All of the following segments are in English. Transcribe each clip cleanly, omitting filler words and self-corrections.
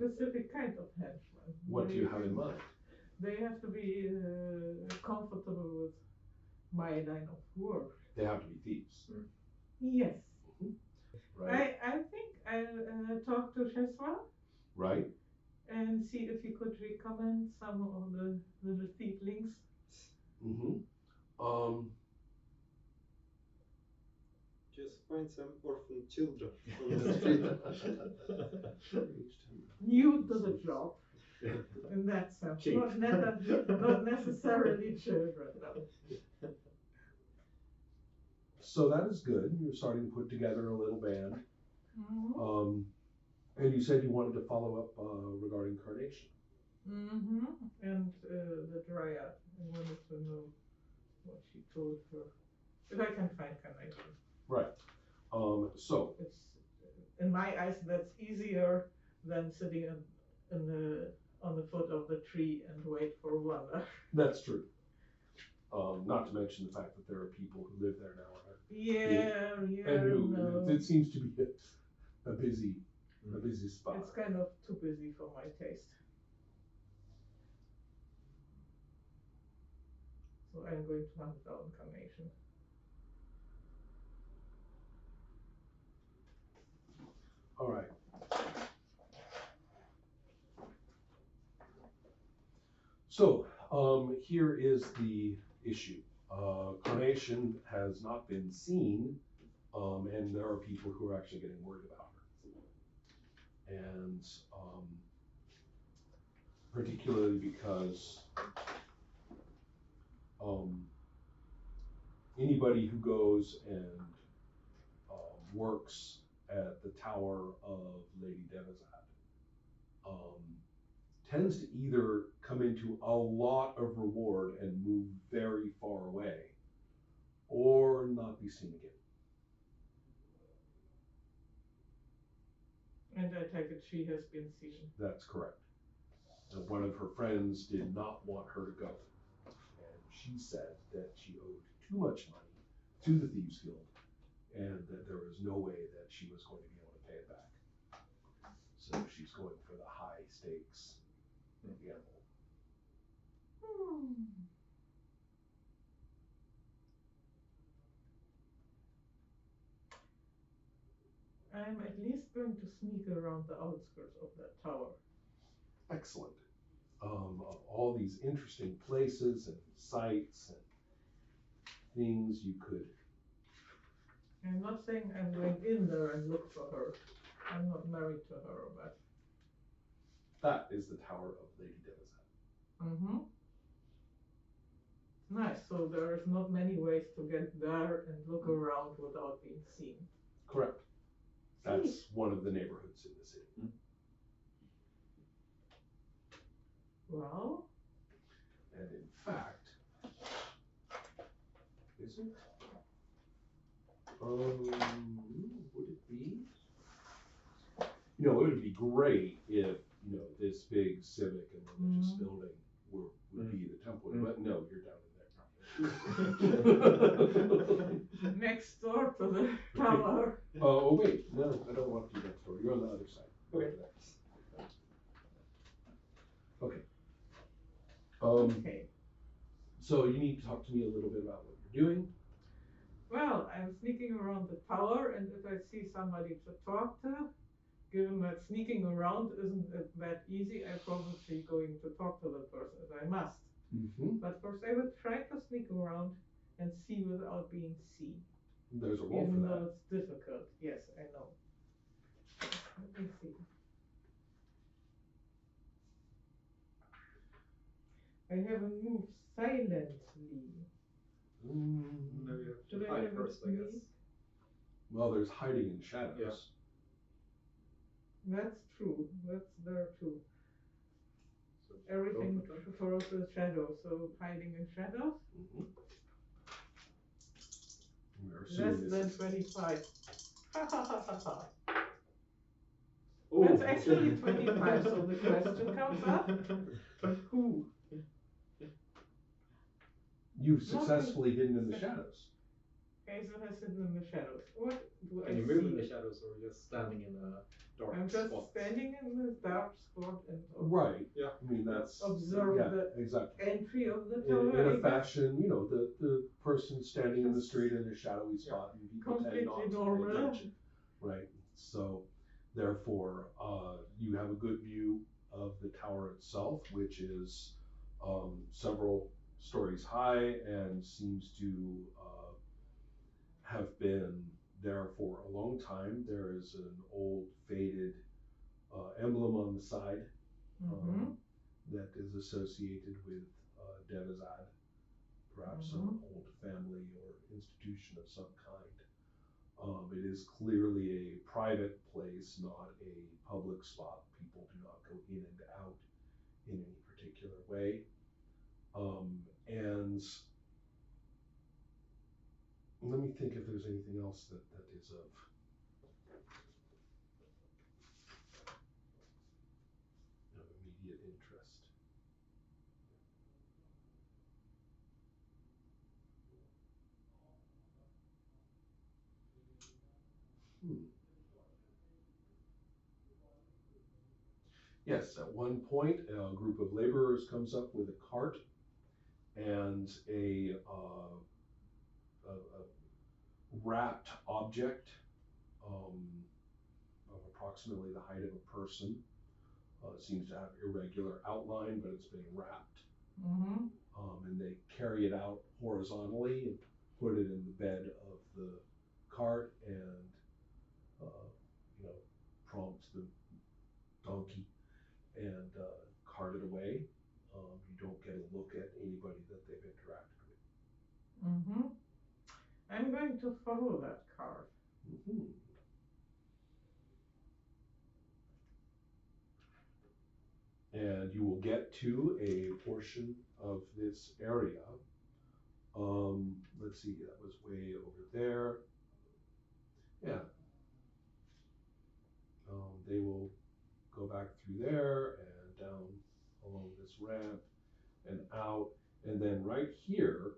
specific kind of henchmen. What do you have in mind? They have to be comfortable with my line of work. They have to be thieves. Yes. Right. I think I'll talk to Sheswa. Right. And see if he could recommend some of the little thieflings. Just find some orphan children on the street. New to the job. In that sense. Not necessarily children, though. So that is good. You're starting to put together a little band. And you said you wanted to follow up regarding Carnation. And the Dryad. I wanted to know what she told her. If I can find Carnation. Right. So it's in my eyes that's easier than sitting on the foot of the tree and wait for wonder. That's true. Not to mention the fact that there are people who live there now. And who it seems to be a busy spot. It's kind of too busy for my taste. So I'm going to hunt down Carnation. All right. So here is the issue. Carnation has not been seen, and there are people who are actually getting worried about her. And particularly because anybody who goes and works at the Tower of Lady Denizat tends to either come into a lot of reward and move very far away, or not be seen again. And I take it she has been seen. That's correct. And one of her friends did not want her to go. And she said that she owed too much money to the Thieves Guild, and that there was no way that she was going to be able to pay it back. So she's going for the high stakes gamble. I'm at least going to sneak around the outskirts of that tower. Excellent. Of all these interesting places and sites and things you could. I'm not saying I'm going in there and look for her. I'm not married to her, but. That is the Tower of Lady Denizat. Nice. So there's not many ways to get there and look around without being seen. Correct. That's one of the neighborhoods in the city. Well. And in fact, is it? Would it be? It would be great if, this big civic and religious building would be the temple. But no, you're down in there. Next door to the tower. Oh, wait, no, I don't want you next door. You're on the other side. Okay. Okay. So you need to talk to me a little bit about what you're doing. Well, I'm sneaking around the tower, and if I see somebody to talk to, given that sneaking around isn't that easy, I'm probably going to talk to the person if I must. But first I would try to sneak around and see without being seen. There's a role Even for that. though it's difficult. Yes, I know. Let me see. I haven't moved silently. No, you have to hide first, I guess. Well, there's hiding in shadows. Yeah. That's true. That's there too. So everything follows the shadow, so hiding in shadows. Less than 25. That's actually 25, so the question comes up. Who? You've successfully hidden in the shadows. Okay, so I sit in the shadows. What do Can I you move in see? the shadows or just standing in a dark I'm just spot? standing in the dark spot and Right. Yeah. I mean, that's observe yeah, the exactly. entry of the In tower. a I guess. fashion, you know, the person standing in the street in a shadowy spot, and people tend not Completely to pay normal. attention, right? So, therefore, you have a good view of the tower itself, which is several stories high and seems to have been there for a long time. There is an old faded emblem on the side that is associated with Devizad, perhaps some old family or institution of some kind. It is clearly a private place, not a public spot. People do not go in and out in any particular way. And let me think if there's anything else that is of immediate interest. Yes, at one point, a group of laborers comes up with a cart and a wrapped object of approximately the height of a person. It seems to have irregular outline, but it's been wrapped. And they carry it out horizontally and put it in the bed of the cart and prompt the donkey and cart it away. You don't get a look at anybody that they've interacted with. I'm going to follow that cart. And you will get to a portion of this area. Let's see, that was way over there. Yeah. They will go back through there and down along this ramp and out. And then right here,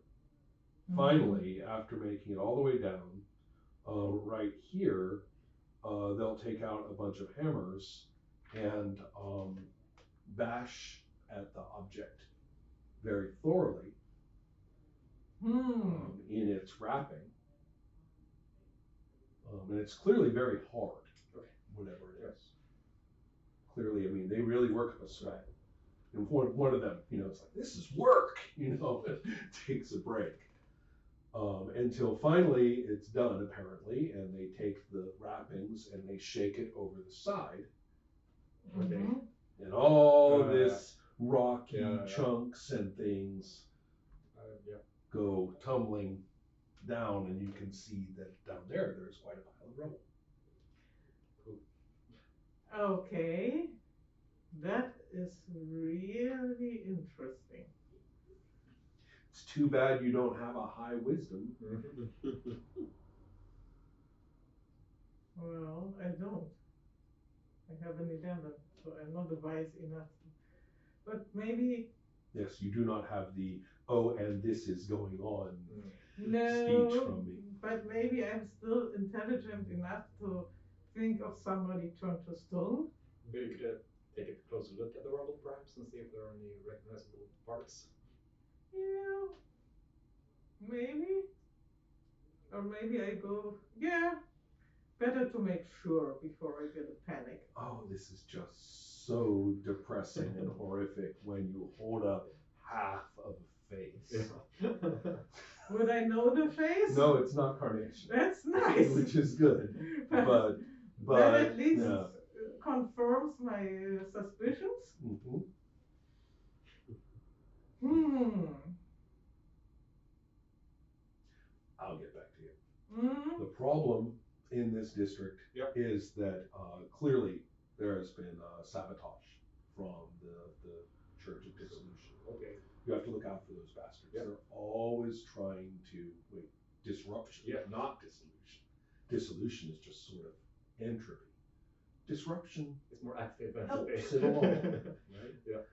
finally, after making it all the way down, right here, they'll take out a bunch of hammers and bash at the object very thoroughly in its wrapping. And it's clearly very hard, whatever it is. Clearly, I mean, they really work up a sweat. And one of them, it's like, this is work, takes a break. Until finally it's done, apparently, and they take the wrappings and they shake it over the side. And all this rocky chunks and things go tumbling down, and you can see that down there's quite a pile of rubble. Okay, that is really interesting. It's too bad you don't have a high wisdom. Well, I don't. I have an 11, so I'm not wise enough. But maybe. Yes, you do not have the and this is going on No, speech from me. But maybe I'm still intelligent enough to think of somebody turned to stone. Maybe you could take a closer look at the rubble, perhaps, and see if there are any recognizable parts. Yeah, maybe. Or maybe I go, better to make sure before I get a panic. Oh, this is just so depressing and horrific when you hold up half of a face. Would I know the face? No, it's not carnation. That's nice. Which is good. But that at least confirms my suspicions. I'll get back to you. The problem in this district is that clearly there has been sabotage from the Church of Dissolution. Okay. You have to look out for those bastards. They're always trying to disruption, not dissolution. Dissolution is just sort of entropy. Disruption is more active than helps it along, right?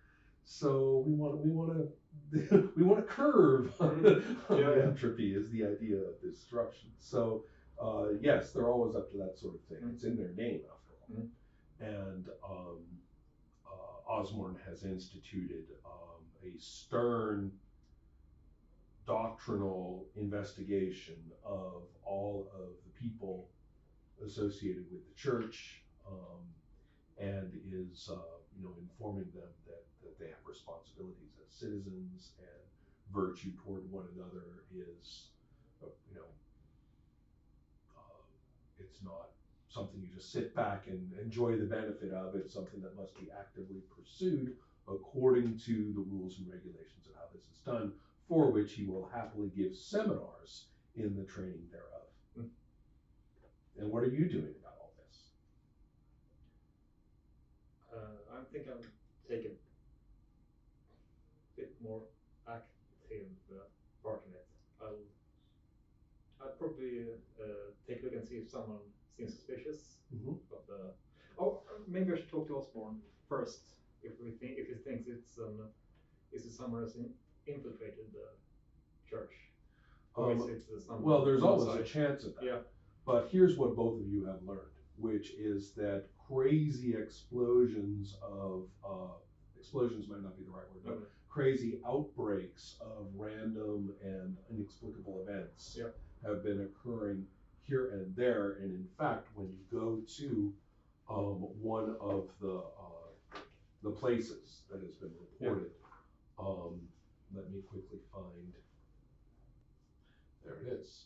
So we want to we want to curve on the entropy is the idea of disruption. So yes, they're always up to that sort of thing. It's in their name after all. And Osborne has instituted a stern doctrinal investigation of all of the people associated with the church, and is informing them that they have responsibilities as citizens, and virtue toward one another is it's not something you just sit back and enjoy the benefit of. It's something that must be actively pursued according to the rules and regulations of how this is done, for which he will happily give seminars in the training thereof. And what are you doing about all this? I think I'll take a bit more active part in it. I'll probably take a look and see if someone seems suspicious. But maybe I should talk to Osborne first. If he thinks it's someone who's infiltrated the church. Well, there's always a chance of that. Yeah. But here's what both of you have learned, which is that crazy explosions of explosions might not be the right word, but crazy outbreaks of random and inexplicable events have been occurring here and there. And in fact, when you go to one of the places that has been reported, let me quickly find. There it is.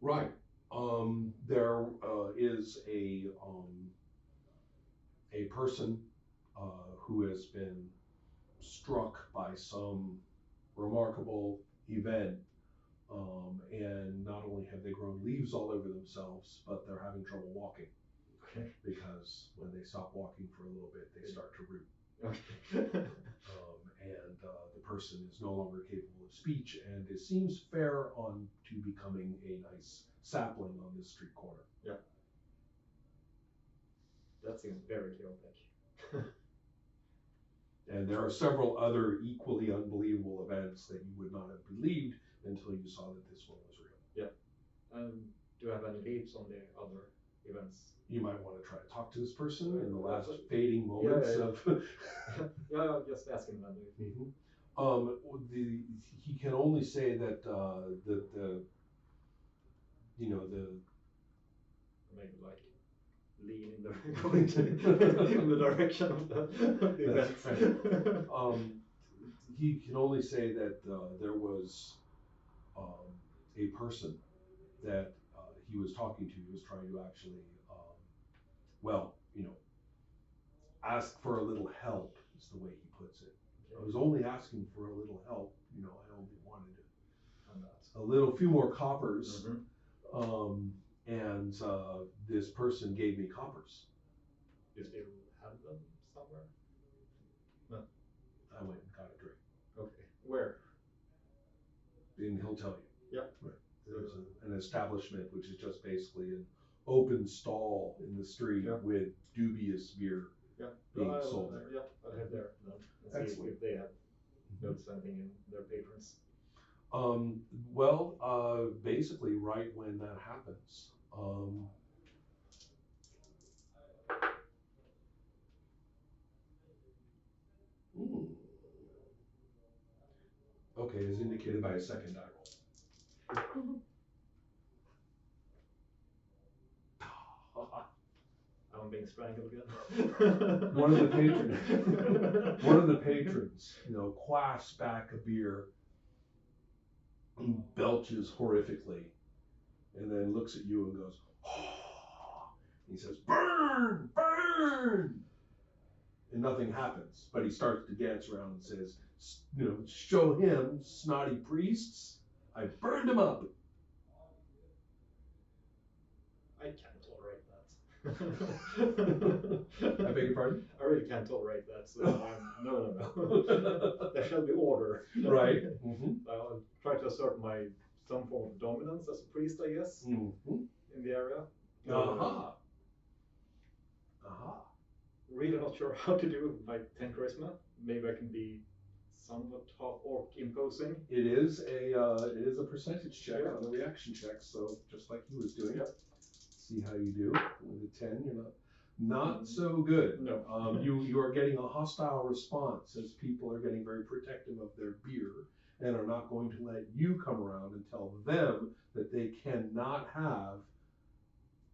Right. There is a person who has been struck by some remarkable event, and not only have they grown leaves all over themselves, but they're having trouble walking. Because when they stop walking for a little bit, they start to root. And the person is no longer capable of speech, and it seems fair on to becoming a nice sapling on this street corner. Yeah. That seems very chaotic. And there are several other equally unbelievable events that you would not have believed until you saw that this one was real. Yeah. Do I have any leads on the other events? You might want to try to talk to this person in the last fading moments of. Yeah, just ask him then. He can only say that maybe like lean in the direction of the events. Right. He can only say that there was a person that he was talking to. He was trying to actually, ask for a little help, is the way he puts it. Okay. I was only asking for a little help. I only wanted a few more coppers. And this person gave me coppers. You still have them somewhere? No. I went and got a drink. Okay. Where? And he'll tell you. Yep. Right. There's an establishment which is just basically an open stall in the street with dubious beer being sold there. Yeah, I'll head there then and see if they have noticed anything in their patrons. Basically right when that happens, okay, as indicated by a second die roll. I'm being strangled again. One of the patrons, quaffs back a beer, belches horrifically, and then looks at you and goes, oh. He says, burn, burn, and nothing happens. But he starts to dance around and says, show him, snotty priests. I burned him up. I can't tolerate that. I beg your pardon? I really can't tolerate that. So no. There shall be order. Right. Mm-hmm. I'll try to assert some form of dominance as a priest, I guess, Mm-hmm. in the area. Aha. Really not sure how to do my 10 charisma. Maybe I can be somewhat half orc imposing. It is a percentage check on the reaction check, so just like he was doing. Yep. See how you do. With a 10, you're not so good. No. You are getting a hostile response as people are getting very protective of their beer and are not going to let you come around and tell them that they cannot have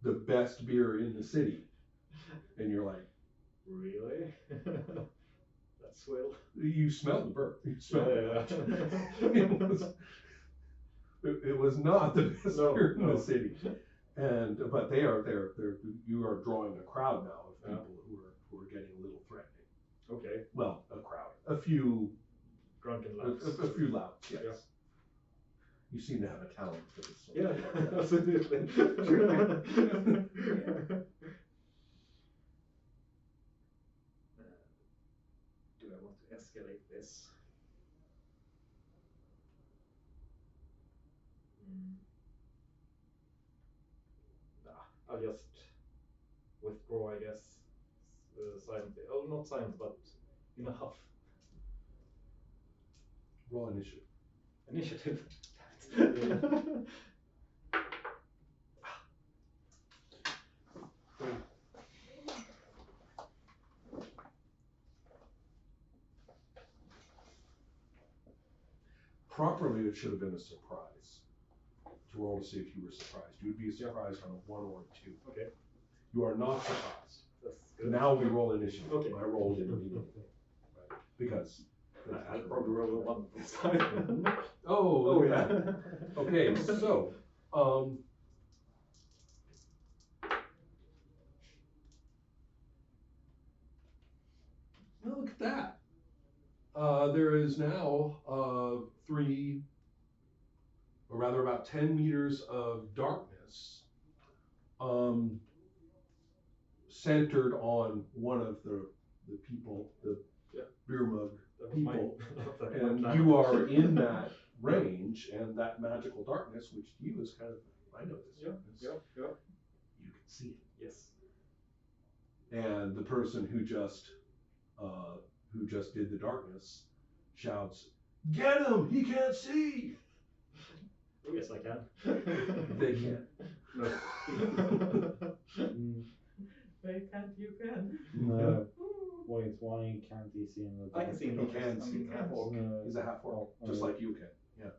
the best beer in the city. And you're like, really? That's swell. You smelled the burp. You smelled Yeah. it was not the best beer in No. the city. But you are drawing a crowd now of people who are getting a little threatening. Okay. Well, a crowd. A few Drunken louts. a few louts, yes. Yeah. You seem to have a talent for this. Yeah, absolutely. Do I want to escalate this? I'll just withdraw, I guess, silently. Oh, not silent, but in a huff. Roll initiative. Initiative. Properly, it should have been a surprise. To roll to see if you were surprised. You would be surprised on a 1 or a 2. Okay. You are not surprised. That's good. Now we roll initiative. Okay. I rolled it immediately. Right. Because I'll probably roll a 1 this time. Oh, yeah. Okay, so look at that. There is now 3, or rather about 10 meters of darkness centered on one of the people, the beer mug people, and you are in that range, and that magical darkness, which to you is kind of, I know this darkness, you can see it. Yes. And the person who just did the darkness shouts, "Get him! He can't see!" Oh, yes, I can. They can't. No. They can't, you can. No. Wait, why can't he see in the I can see in He the can see. He's a half orc, just like you can. Yeah.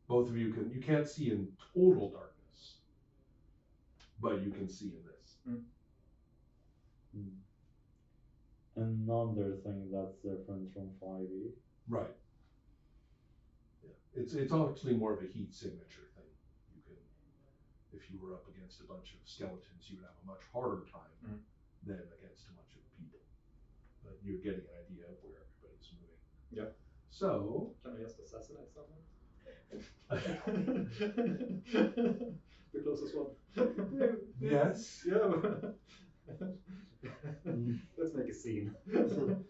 Both of you can. You can't see in total darkness, but you can see in this. Another thing that's different from 5e. Right. Yeah. It's actually more of a heat signature thing. You can, if you were up against a bunch of skeletons, you would have a much harder time than against a bunch of people. But you're getting an idea of where everybody's moving. Yeah. So. Can I just assassinate someone? The closest one. Yes. Yeah. Let's make a scene.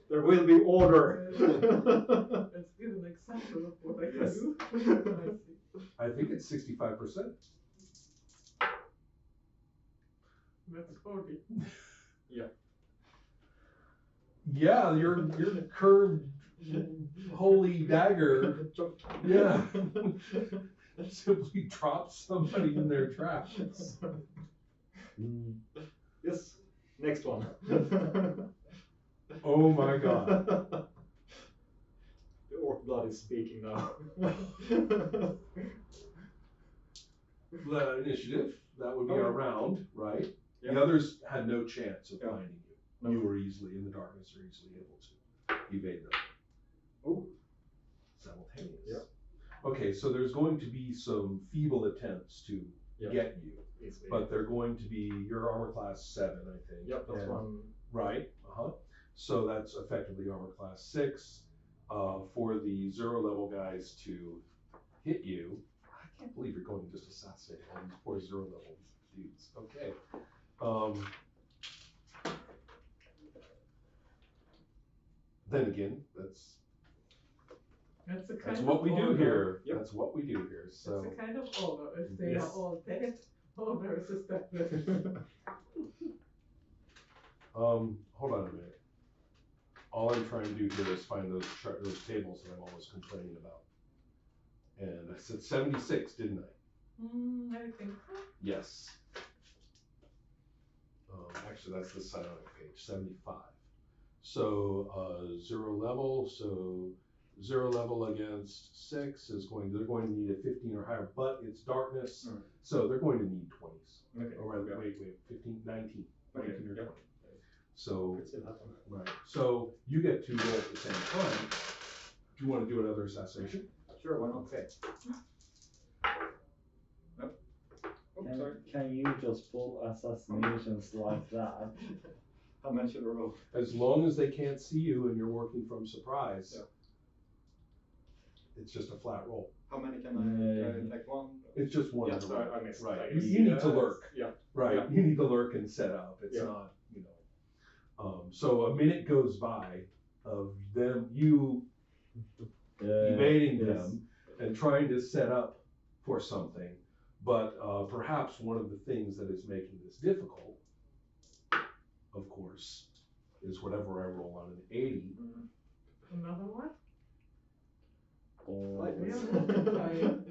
There will be order. Let's give an example of what I can Yes. do. I think it's 65%. That's 40. Yeah, your curved holy dagger. Yeah. Simply drops somebody in their tracks. Yes. Next one. Oh my god. The orc blood is speaking now. Initiative, that would be our round, right? Yeah. The others had no chance of Yeah. finding you. No. You were easily, in the darkness, are easily able to evade them. Oh. Simultaneous. Yeah. Okay, so there's going to be some feeble attempts to get you. Easily. But they're going to be your armor class 7, I think. Yep, that's and, one. Right. So that's effectively armor class 6. For the 0 level guys to hit you. I can't believe you're going to just assassinate all these poor 0 level dudes. Okay. Then again, that's what we do here. Yep. That's what we do here. So It's a kind of order. If they Yes. are all dead, order is established. hold on a minute. All I'm trying to do here is find those tables that I'm always complaining about. And I said 76, didn't I? I think so. Yes. Actually, that's the side on the page, 75. So 0 level, so 0 level against 6 is they're going to need a 15 or higher, but it's darkness, so they're going to need 20s. Okay. Or rather, wait, 15, 19. Okay. 19 or Yep. 20. So, Could still happen. right. So you get 2 roll at the same time. Do you want to do another assassination? Sure, why not? Okay. Nope. Oh, sorry. Can you just pull assassinations like that? How many should I roll? As long as they can't see you and you're working from surprise, Yeah. it's just a flat roll. How many can like one? It's just one. Yeah, in a sorry, row. I missed. Right. I You guess. need to lurk. Yeah. Right. Yeah. You need to lurk and set up. It's Yeah. not, so a minute goes by of you evading them and trying to set up for something. But perhaps one of the things that is making this difficult, of course, is whatever I roll on an 80. Another one? Or We haven't had time.